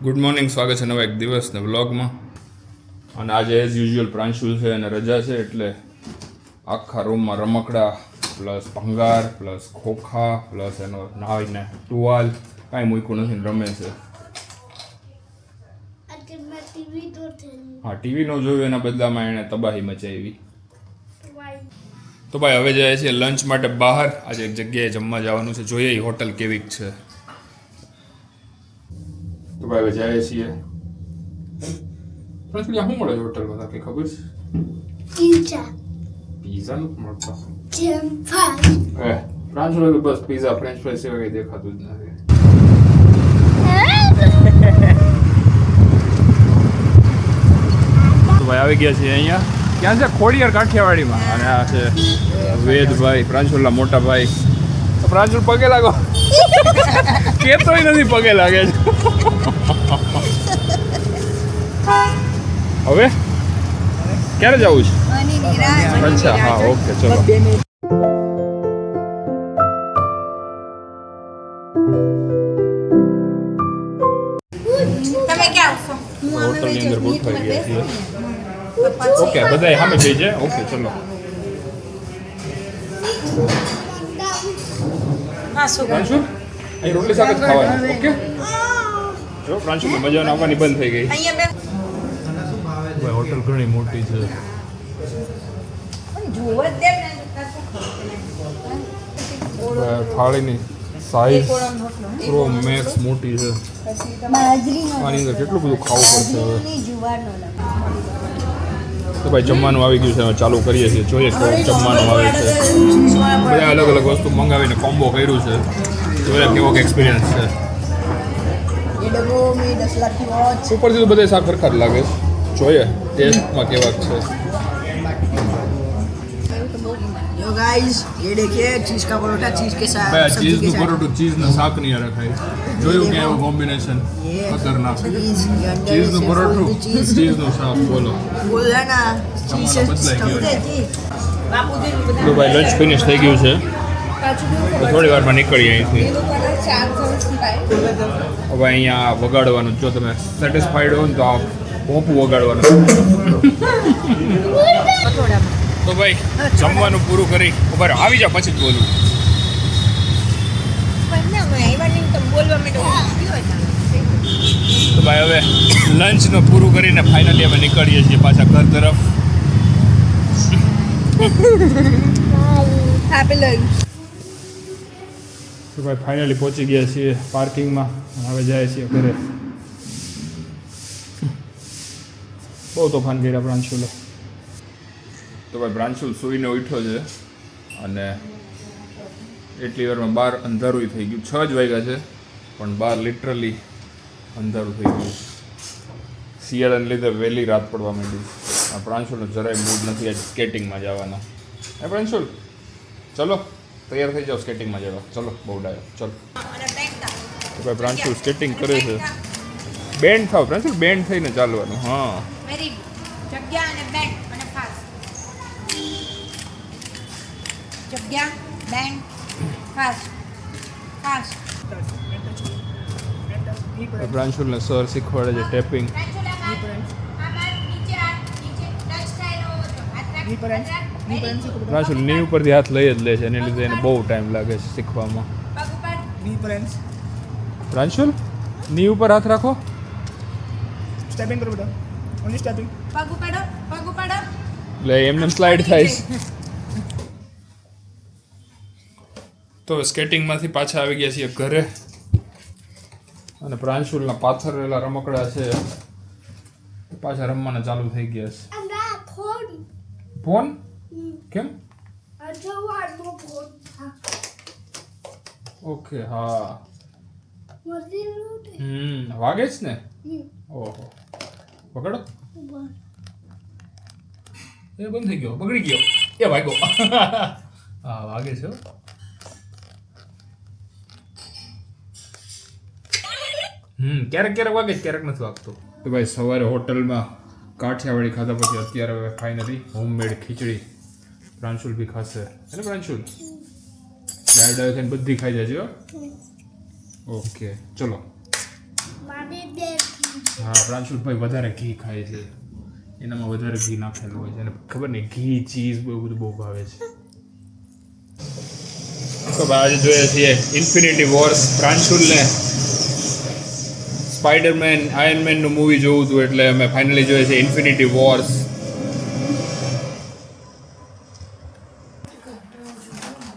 Good morning, સ્વાગત છે નવા એક દિવસના વ્લોગમાં. અને આજે એઝ યુઝ્યુઅલ પ્રાંશુલ છે અને રજા છે એટલે આખા રૂમમાં રમકડા પ્લસ ભંગાર પ્લસ ખોખા પ્લસ એનો નાહીને ટુવાલ કાંઈ મૂક્યું નથી ને રમે છે. હા, ટીવી નો જોયું એના બદલામાં એણે તબાહી મચાવી. તો ભાઈ હવે જાય છે લંચ માટે બહાર. આજે એક જગ્યાએ જમવા જવાનું છે, જોઈએ એ હોટલ કેવીક છે. તો ભાઈ હવે જાય છીએ. શું મળે છે હોટલમાં તાકે ખબર છે? પીઝા નથી મળતો. પ્રાંશુલ તો બસ પીઝા ફ્રેન્ચ ફ્રાઈસ સિવાય કઈ દેખાતું જ નથી. તો ભાઈ આવી ગયા છીએ અહીંયા. ક્યાં છે? ખોડિયાર કાઠિયાવાડીમાં. અને આ છે વેદભાઈ, પ્રાંશુલના મોટા ભાઈ. તો પ્રાંશુલ પગે લાગો. કેતોય નથી પગે લાગે છે. હવે ક્યારે જવું છે? અચ્છા, હા, ઓકે, ચલો. હોટલની અંદર ગોઠવાઈ ગયા છીએ. ઓકે, બધા સામે જઈ જાય. ઓકે, ચલો. પ્રાંશુલ અહીં રોટલી શાક જ ખાવાનું. ઓકે, જો પ્રાંશુલ મજાને આવવાની બંધ થઈ ગઈ. હોટલ ઘણી મોટી છે. થાળીની સાઈઝ પ્રો મેક્સ મોટી છે. આની અંદર કેટલું બધું ખાવું પડશે હવે. તો ભાઈ જમવાનું આવી ગયું છે, હવે ચાલુ કરીએ છીએ. જોઈએ કેવું જમવાનું આવે છે. બધા અલગ અલગ વસ્તુ મંગાવીને કોમ્બો કર્યું છે. જોઈએ કેવો એક્સપિરિયન્સ છે. ઉપરથી તો બધા શાક સરખા જ લાગે છે. જોઈએ ટેસ્ટમાં કેવા છે. यो गाइस ये देखिए चीज का परोठा चीज के साथ ભાઈ ચીઝનું પરોઠું ચીઝના શાક ની હારે ખાય. જોયું કે એવું કોમ્બિનેશન ખતરનાક. ચીઝનું પરોઠું ચીઝનું શાક. બોલો बोला ना चीज से તો ભાઈ લંચ ફિનિશ થઈ ગયું છે. તો થોડી વારમાં નીકળીએ અહીંથી. હવે અહીંયા વગાડવાનું, જો તમે સેટિસ્ફાઈડ હો ને તો આ પોપું વગાડવાનું. તો ભાઈ જમવાનું પૂરું કરી ઉભા આવી જાવ પછી જ બોલું. તો ભાઈ હવે લંચનું પૂરું કરીને ફાઇનલી અમે નીકળીએ છીએ પાછા ઘર તરફ. તો ભાઈ ફાઇનલી પહોંચી ગયા છીએ પાર્કિંગમાં. હવે જાય છીએ ઘરે. બહુ તોફાન કર્યા પ્રાંશુલે. તો ભાઈ પ્રાંશુલ સૂઈને ઉઠ્યો છે અને એટલી વારમાં બહાર અંધારું થઈ ગયું. 6 જ વાગ્યા છે પણ બહાર લિટરલી અંધારું થઈ ગયું. શિયાળાને લીધે વહેલી રાત પડવા માંડી. આ પ્રાંશુલનો જરાય મૂડ નથી આજ સ્કેટિંગમાં જવાના. હે પ્રાંશુલ, ચલો તૈયાર થઈ જાઓ સ્કેટિંગમાં જવા. ચલો બહુ ડાયો, ચલો. તો ભાઈ પ્રાંશુલ સ્કેટિંગ કરે છે. બેન્ડ થાવ પ્રાંશુલ, બેન્ડ થઈને ચાલવાનું. હા, જગ્યા અને બેન્ડ અને ફાસ્ટ. જગ્યા બેન્ડ ફાસ્ટ ફાસ્ટ. પ્રાંશુલને સર શીખવાડે છે ટેપિંગ. પ્રાંશુલ ની ઉપરથી હાથ લઈ જ લે છે, એને લીધે એને બહુ ટાઈમ લાગે છે શીખવામાં. પ્રાંશુલ ની ઉપર હાથ રાખો. स्टेपिंग करो बेटा ओनली स्टेपिंग પગ ઉપાડો, પગ ઉપાડો. એટલે એમને સ્લાઇડ થાય છે. તો સ્કેટિંગમાંથી પાછા આવી ગયા છીએ ઘરે. અને પ્રાંશુલના પાથરેલા રમકડા છે પાછા રમવાના ચાલુ થઈ ગયા છે. ફોન કેમ? ઓકે, હા. વાગે જ ને. ઓહો, પકડો. એ બંધ થઈ ગયો, બગડી ગયો. એ વાગ્યો. હા, વાગે છે. ક્યારેક ક્યારેક વાગે છે, ક્યારેક નથી વાગતો. તો ભાઈ સવારે હોટલમાં કાઠિયાવાડી ખાધા પછી અત્યારે હવે ફાઇનલી હોમમેડ ખીચડી પ્રાંશુલ બી ખાશે. હે ને પ્રાંશુલ? દાળ દાળ ખાઈને બધી ખાઈ જાય છે. ઓકે, ચલો. Mommy did. હા પ્રાંશુલભાઈ વધારે ઘી ખાય છે એનામાં વધારે ઘી નાખેલું હોય છે અને ખબર નહીં ઘી ચીઝ બહુ બધું બહુ ભાવે છે તો ભાઈ આજે જોઈએ છીએ ઇન્ફિનિટી વોર્સ પ્રાંશુલને સ્પાઈડરમેન આયર્નમેનનું મૂવી જોવું હતું એટલે અમે ફાઇનલી જોઈએ છીએ ઇન્ફિનિટી વોર્સ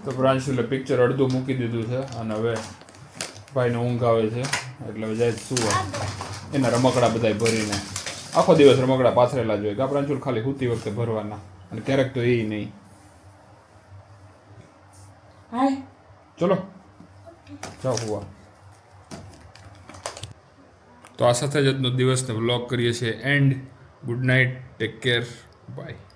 તો પ્રાંશુલે પિક્ચર અડધું મૂકી દીધું છે અને હવે ભાઈને ઊંઘ આવે છે એટલે હવે જાય સુવા એના રમકડા બધા ભરીને આખો દિવસ રમકડા પાથરેલા જોઈએ ગા પ્રાંશુલ ખાલી સૂતી વખતે ભરવાના અને ક્યારેક તો એ નહીં ચલો જાઓ હુવા તો આ સાથે જ આજનો દિવસને વ્લોગ કરીએ છીએ and good night take care bye